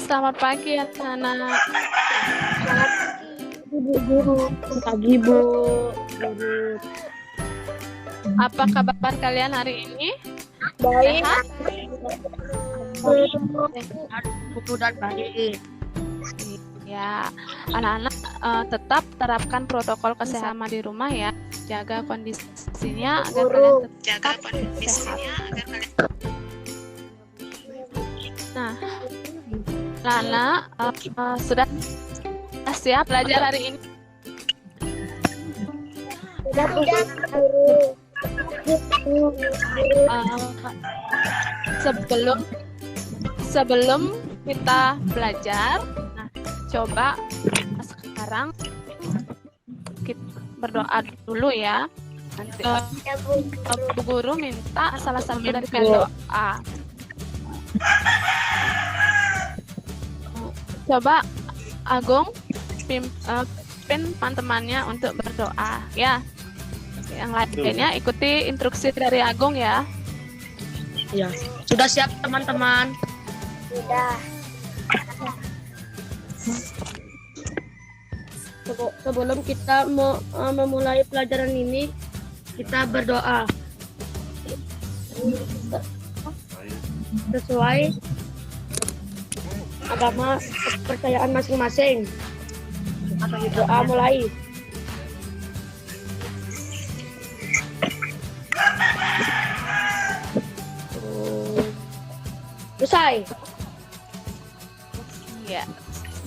Selamat pagi anak-anak. Selamat pagi, Bu Guru. Pagi, Bu Guru. Apa kabar kalian hari ini? Baik. Sehat? Buku dan baik. Ya, anak-anak tetap terapkan protokol kesehatan di rumah ya. Jaga kondisinya agar kalian tetap sehat. Nah, anak-anak sudah siap belajar hari ini? Sudah, Bu Guru. Sebelum kita belajar, nah coba sekarang kita berdoa dulu ya. Nanti Bu Guru minta salah satu dari kalian doa. Coba Agung pimpin teman-temannya untuk berdoa ya. Yang lainnya ikuti instruksi dari Agung ya. Ya, sudah siap teman-teman? Sudah. Sebelum kita memulai pelajaran ini, kita berdoa sesuai agama kepercayaan masing-masing. Doa mulai. Selesai. Ya.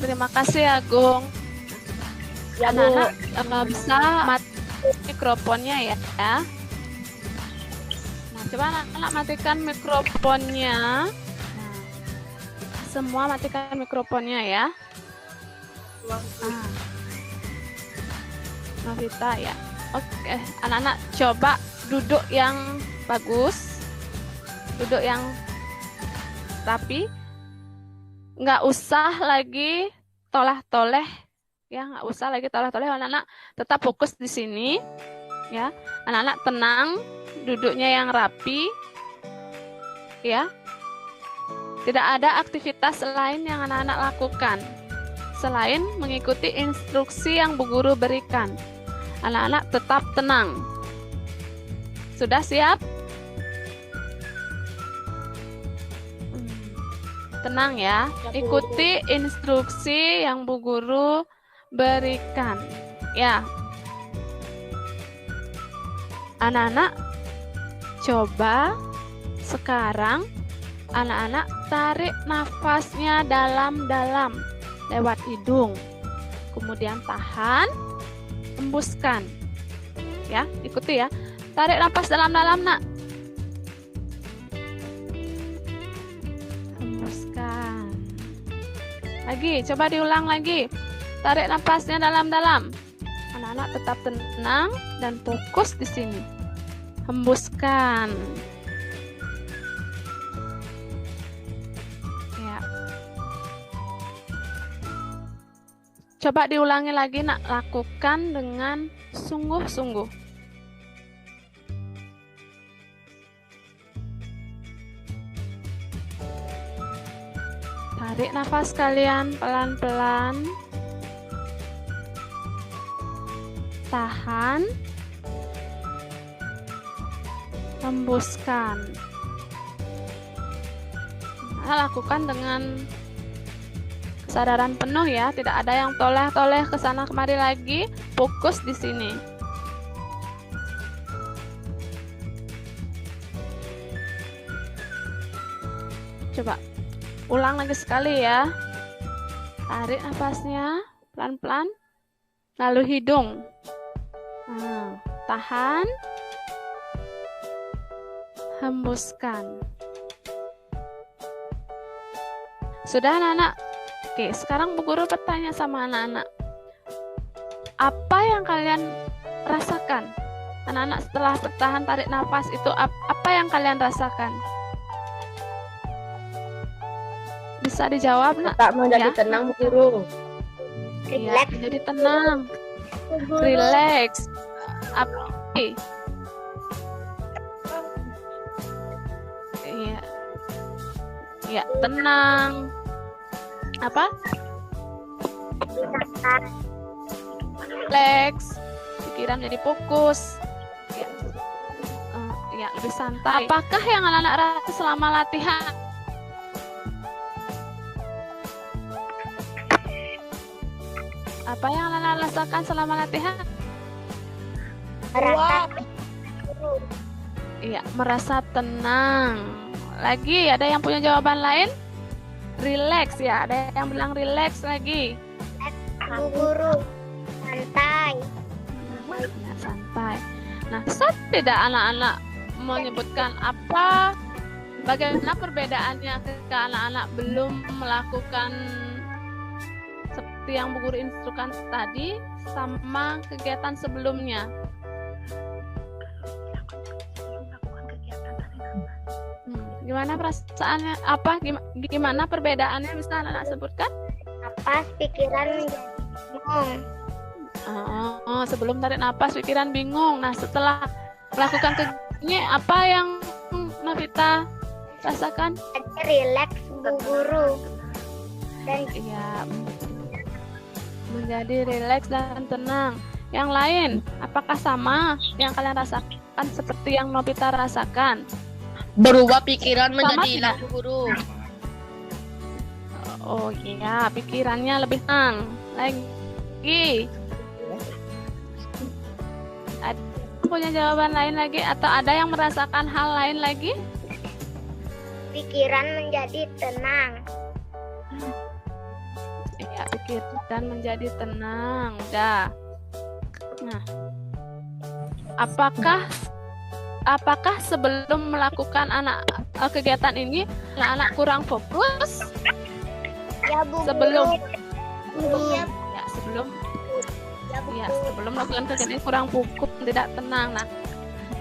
Terima kasih Agung. Ya, Bu. Anak-anak bisa mati mikrofonnya ya. Nah, coba anak-anak matikan mikrofonnya. Nah, semua matikan mikrofonnya ya. Novita ya. Oke, anak-anak coba duduk yang bagus. Duduk yang rapi. Nggak usah lagi toleh-toleh. Ya, nggak usah lagi toleh-toleh. Anak-anak tetap fokus di sini. Ya, anak-anak tenang, duduknya yang rapi. Ya. Tidak ada aktivitas lain yang anak-anak lakukan selain mengikuti instruksi yang Bu Guru berikan. Anak-anak tetap tenang. Sudah siap? Tenang ya. Ikuti instruksi yang Bu Guru berikan. Ya. Anak-anak coba sekarang anak-anak tarik nafasnya dalam-dalam lewat hidung. Kemudian tahan, hembuskan. Ya, ikuti ya. Tarik nafas dalam-dalam, Nak. Hembuskan. Lagi, coba diulang lagi. Tarik nafasnya dalam-dalam. Anak-anak tetap tenang dan fokus di sini. Hembuskan. Ya. Coba diulangi lagi, Nak. Lakukan dengan sungguh-sungguh. Tarik nafas kalian pelan-pelan. Tahan. Hembuskan. Nah, lakukan dengan kesadaran penuh ya, tidak ada yang toleh-toleh ke sana kemari lagi, fokus di sini. Coba ulang lagi sekali ya. Tarik nafasnya pelan-pelan, lalu hidung. Nah, tahan, hembuskan. Sudah anak-anak? Oke, sekarang Bu Guru bertanya sama anak-anak. Apa yang kalian rasakan? Anak-anak setelah bertahan tarik nafas itu apa yang kalian rasakan? Bisa dijawab, Nak? Tak mau jadi tenang, Bu Guru. Iya, jadi tenang. Relax. Apa? Iya. Ya, tenang. Apa? Misalkan Relax, pikiran jadi fokus. Ya, ya lebih santai. Apakah yang anak-anak rasa selama latihan? Apa yang anak-anak rasakan selama latihan? merasa Iya, merasa tenang. Lagi, ada yang punya jawaban lain? Relax ya, ada yang bilang relax lagi. Bu Guru santai. Ya, santai. Nah, bisa tidak anak-anak menyebutkan bagaimana perbedaannya ketika anak-anak belum melakukan seperti yang Bu Guru instrukan tadi sama kegiatan sebelumnya? Gimana perasaannya? Gimana perbedaannya? Bisa anak-anak sebutkan? Napas, pikiran menjadi bingung. Sebelum tarik napas, pikiran bingung. Nah, setelah melakukan kegiatan, apa yang Novita rasakan? Jadi rileks Bu Guru. Dan Iya, menjadi rileks dan tenang. Yang lain, apakah sama yang kalian rasakan seperti yang Novita rasakan? Berubah pikiran menjadi tidak? hilang, Bu Guru. Oh iya, pikirannya lebih tenang. Lagi, ada punya jawaban lain lagi atau ada yang merasakan hal lain lagi? pikiran menjadi tenang. Iya, pikiran menjadi tenang. Udah. Nah, apakah sebelum melakukan kegiatan ini anak-anak kurang fokus? Ya Bu Sebelum Guru. Iya. sebelum melakukan kegiatan ini kurang fokus, tidak tenang. Nah,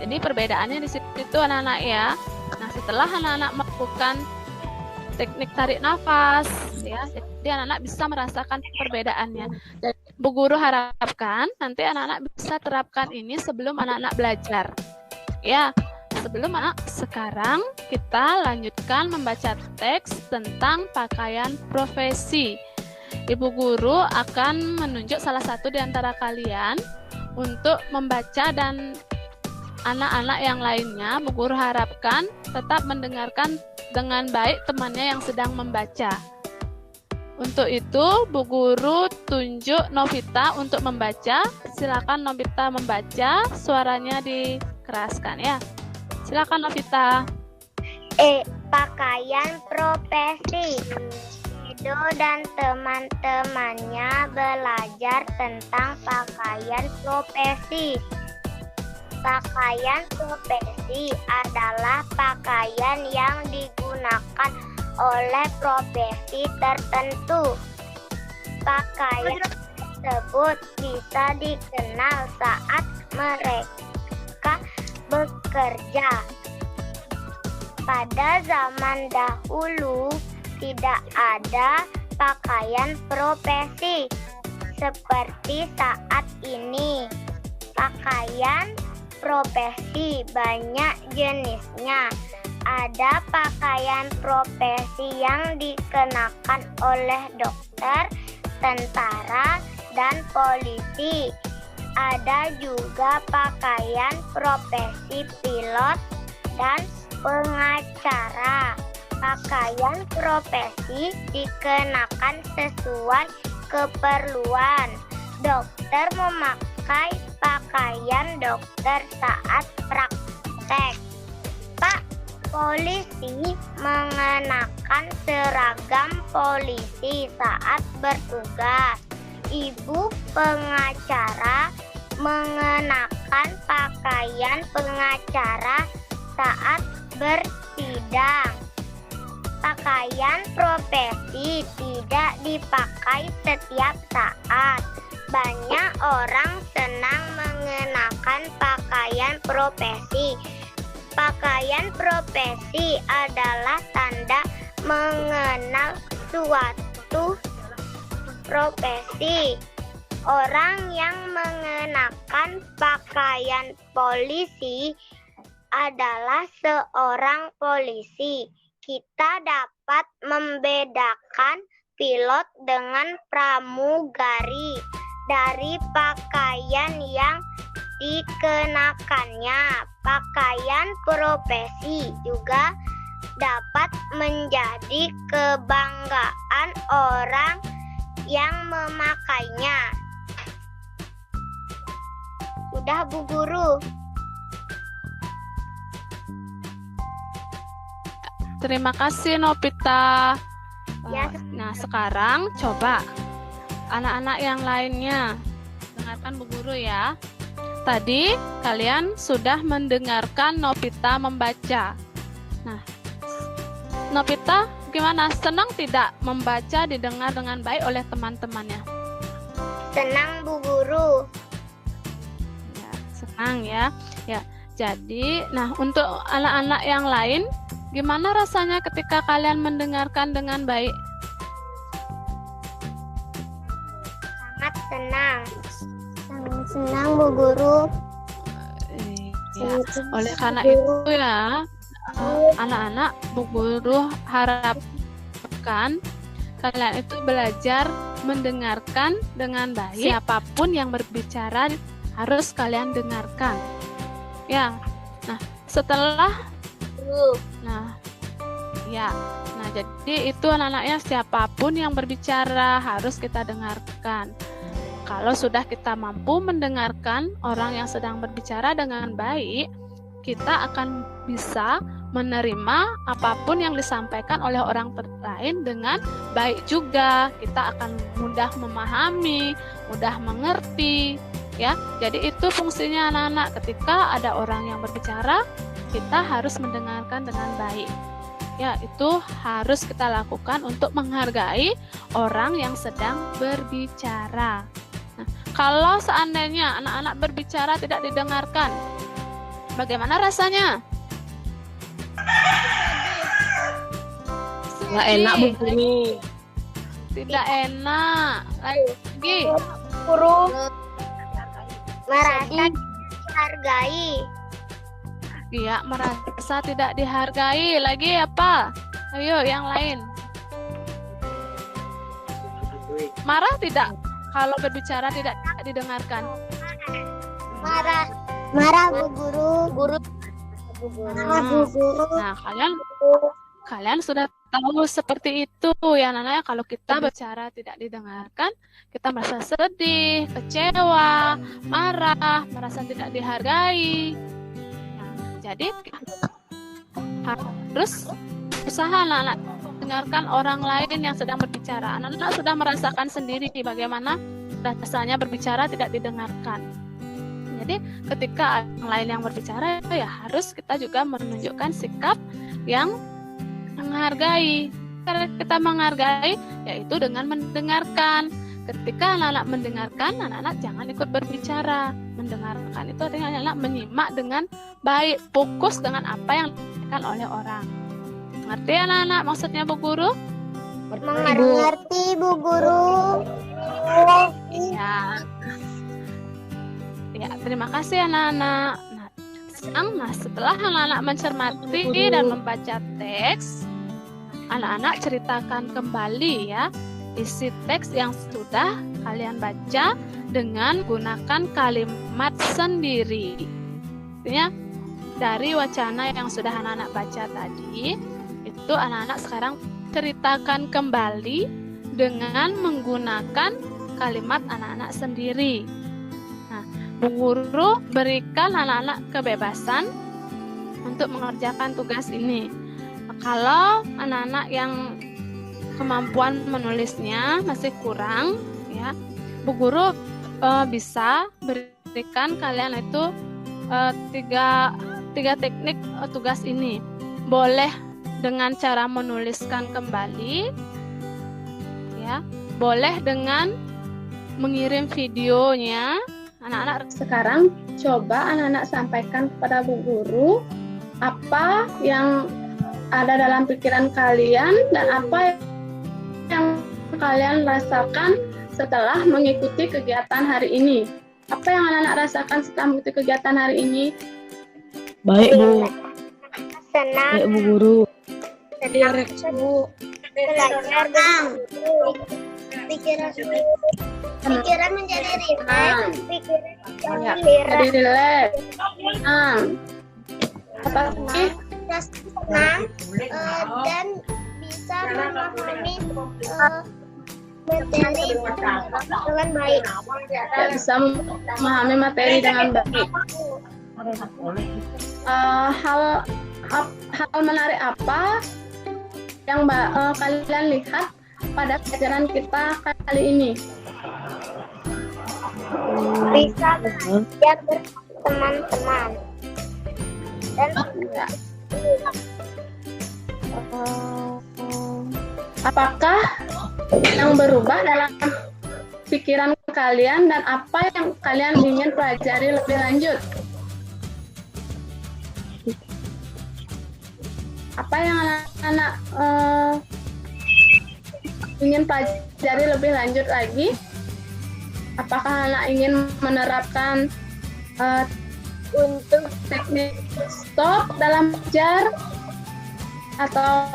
jadi perbedaannya di situ anak-anak ya. Nah, setelah anak-anak melakukan teknik tarik nafas ya, jadi anak-anak bisa merasakan perbedaannya. Dan Bu Guru harapkan nanti anak-anak bisa terapkan ini sebelum anak-anak belajar. Ya, sebelum sekarang kita lanjutkan membaca teks tentang pakaian profesi. Ibu Guru akan menunjuk salah satu di antara kalian untuk membaca dan anak-anak yang lainnya Bu Guru harapkan tetap mendengarkan dengan baik temannya yang sedang membaca. Untuk itu Bu Guru tunjuk Novita untuk membaca. Silakan Novita membaca, suaranya dikeraskan ya. Silakan Novita. Pakaian profesi. Edo dan teman-temannya belajar tentang pakaian profesi. Pakaian profesi adalah pakaian yang digunakan oleh profesi tertentu. Pakaian tersebut bisa dikenal saat mereka bekerja. Pada zaman dahulu tidak ada pakaian profesi seperti saat ini. Pakaian profesi banyak jenisnya. Ada pakaian profesi yang dikenakan oleh dokter, tentara, dan polisi. Ada juga pakaian profesi pilot dan pengacara. Pakaian profesi dikenakan sesuai keperluan. Dokter memakai pakaian dokter saat praktek. Pak polisi mengenakan seragam polisi saat bertugas. Ibu pengacara mengenakan pakaian pengacara saat bersidang. Pakaian profesi tidak dipakai setiap saat. Banyak orang senang mengenakan pakaian profesi. Pakaian profesi adalah tanda mengenal suatu profesi. Orang yang mengenakan pakaian polisi adalah seorang polisi. Kita dapat membedakan pilot dengan pramugari dari pakaian yang dikenakannya. Pakaian profesi juga dapat menjadi kebanggaan orang yang memakainya. Sudah, Bu Guru. Terima kasih Nopita. Ya. Nah, sekarang coba anak-anak yang lainnya dengarkan Bu Guru ya. Tadi kalian sudah mendengarkan Nopita membaca. Nah, Nopita gimana? Senang tidak membaca didengar dengan baik oleh teman-temannya? Senang, Bu Guru. Ya, senang ya. Ya, jadi nah untuk anak-anak yang lain gimana rasanya ketika kalian mendengarkan dengan baik? Sangat senang. Sangat senang, Bu Guru. Ya, oleh karena itu ya, anak-anak, Bu Guru harapkan kalian itu belajar mendengarkan dengan baik. Siapapun yang berbicara harus kalian dengarkan. Ya. Nah, setelah jadi itu anak-anaknya, siapapun yang berbicara harus kita dengarkan. Kalau sudah kita mampu mendengarkan orang yang sedang berbicara dengan baik, kita akan bisa menerima apapun yang disampaikan oleh orang lain dengan baik juga. Kita akan mudah memahami, mudah mengerti, ya. Jadi itu fungsinya anak-anak, ketika ada orang yang berbicara, kita harus mendengarkan dengan baik. Ya, itu harus kita lakukan untuk menghargai orang yang sedang berbicara. Nah, kalau seandainya anak-anak berbicara tidak didengarkan, bagaimana rasanya? Nggak enak, Bu Guru. Tidak enak. Lagi. Guru merasa dihargai. Iya, merasa tidak dihargai. Lagi apa? Ayo, yang lain. Marah tidak kalau berbicara tidak didengarkan? Marah. Marah, Bu Guru. Marah, Bu Guru. Nah, kalian sudah tahu seperti itu ya anak-anak. Kalau kita bicara tidak didengarkan, kita merasa sedih, kecewa, marah, merasa tidak dihargai. Jadi harus usaha anak-anak dengarkan orang lain yang sedang berbicara. Anak-anak sudah merasakan sendiri bagaimana rasanya berbicara tidak didengarkan. Jadi ketika orang lain yang berbicara, ya harus kita juga menunjukkan sikap yang menghargai. Karena kita menghargai yaitu dengan mendengarkan. Ketika anak-anak mendengarkan, anak-anak jangan ikut berbicara. Mendengarkan itu artinya anak-anak menyimak dengan baik, fokus dengan apa yang disampaikan oleh orang. Mengerti anak-anak maksudnya Bu Guru? Mengerti, Bu Guru. Ya. Ya, terima kasih anak-anak. Nah, setelah anak-anak mencermati dan membaca teks, anak-anak ceritakan kembali ya isi teks yang sudah kalian baca dengan gunakan kalimat sendiri. Artinya dari wacana yang sudah anak-anak baca tadi, itu anak-anak sekarang ceritakan kembali dengan menggunakan kalimat anak-anak sendiri. Nah, Bu Guru berikan anak-anak kebebasan untuk mengerjakan tugas ini. Kalau anak-anak yang kemampuan menulisnya masih kurang, ya, Bu Guru bisa berikan kalian itu tiga teknik tugas ini. Boleh dengan cara menuliskan kembali, ya, boleh dengan mengirim videonya. Anak-anak sekarang coba anak-anak sampaikan kepada Bu Guru apa yang ada dalam pikiran kalian dan apa yang kalian rasakan setelah mengikuti kegiatan hari ini. Apa yang anak-anak rasakan setelah mengikuti kegiatan hari ini? Baik, Bu. Senang. Baik, Bu Guru. Senang, Bu. belajar dan pikiran pikiran menjadi rileks, pikiran Ya, menjadi jadi rileks. Apa lagi? rasa senang dan bisa memahami materi dengan baik. Ya, bisa memahami materi dengan baik. Hal menarik apa yang kalian lihat pada pelajaran kita kali ini? Bisa belajar berteman-teman dan apakah yang berubah dalam pikiran kalian dan apa yang kalian ingin pelajari lebih lanjut? Apa yang anak-anak ingin pelajari lebih lanjut lagi? Apakah anak ingin menerapkan untuk teknik stop dalam belajar atau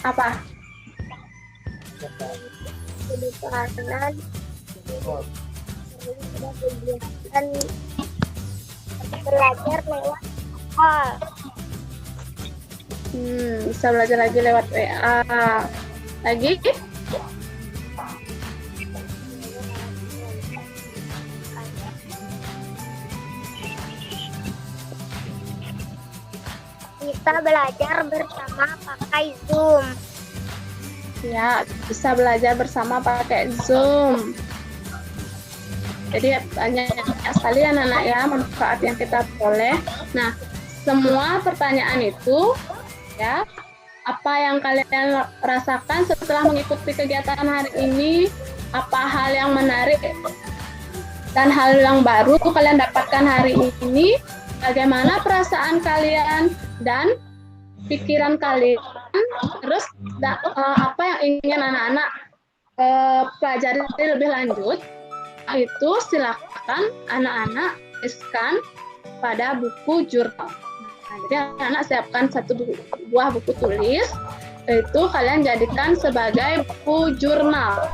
apa? kebiasaan dan belajar lewat call. Bisa belajar lagi lewat WA. Lagi? Bisa belajar bersama pakai Zoom. Ya, bisa belajar bersama pakai Zoom. Jadi banyak sekali anak-anak ya manfaat yang kita peroleh. Nah, semua pertanyaan itu ya, apa yang kalian rasakan setelah mengikuti kegiatan hari ini? Apa hal yang menarik dan hal yang baru kalian dapatkan hari ini? Bagaimana perasaan kalian dan pikiran kalian? Terus apa yang ingin anak-anak pelajari lebih lanjut? Itu silakan anak-anak tuliskan pada buku jurnal. Nah, jadi anak-anak siapkan satu buah buku tulis, itu kalian jadikan sebagai buku jurnal.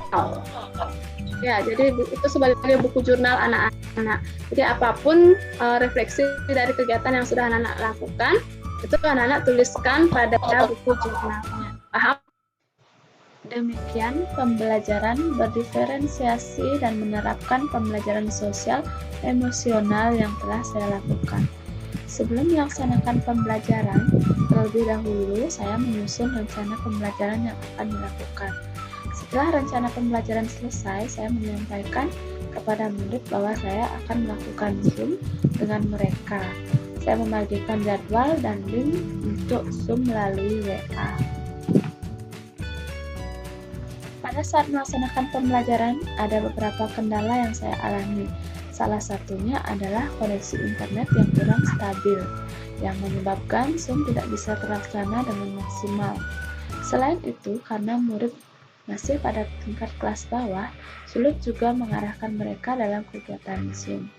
Ya, jadi itu sebagai buku jurnal anak-anak. Jadi apapun refleksi dari kegiatan yang sudah anak-anak lakukan, itu anak-anak tuliskan pada buku jurnalnya. Paham? Demikian pembelajaran berdiferensiasi dan menerapkan pembelajaran sosial emosional yang telah saya lakukan. Sebelum melaksanakan pembelajaran, terlebih dahulu saya menyusun rencana pembelajaran yang akan dilakukan. Setelah rencana pembelajaran selesai, saya menyampaikan kepada murid bahwa saya akan melakukan Zoom dengan mereka. Saya membagikan jadwal dan link untuk Zoom melalui WA. Pada saat melaksanakan pembelajaran, ada beberapa kendala yang saya alami. Salah satunya adalah koneksi internet yang kurang stabil, yang menyebabkan Zoom tidak bisa terlaksana dengan maksimal. Selain itu, karena murid masih pada tingkat kelas bawah, sulit juga mengarahkan mereka dalam kegiatan Zoom.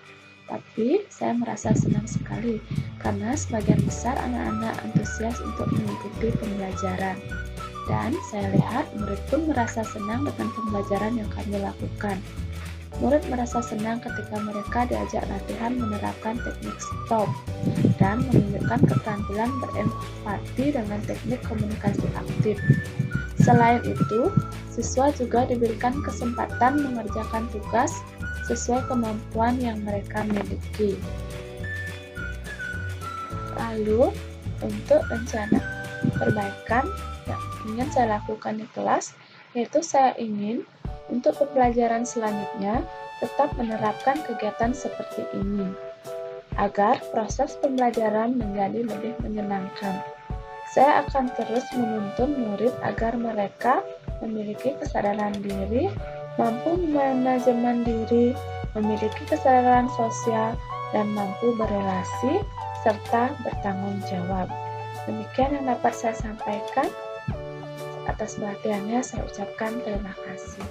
Tapi, saya merasa senang sekali, karena sebagian besar anak-anak antusias untuk mengikuti pembelajaran. Dan saya lihat murid pun merasa senang dengan pembelajaran yang kami lakukan. Murid merasa senang ketika mereka diajak latihan menerapkan teknik stop dan menunjukkan keterampilan berempati dengan teknik komunikasi aktif. Selain itu, siswa juga diberikan kesempatan mengerjakan tugas sesuai kemampuan yang mereka miliki. Lalu, untuk rencana perbaikan yang ingin saya lakukan di kelas, yaitu saya ingin untuk pembelajaran selanjutnya tetap menerapkan kegiatan seperti ini, agar proses pembelajaran menjadi lebih menyenangkan. Saya akan terus menuntun murid agar mereka memiliki kesadaran diri, mampu manajemen diri, memiliki kesadaran sosial, dan mampu berelasi serta bertanggung jawab. Demikian yang dapat saya sampaikan. Atas perhatiannya saya ucapkan terima kasih.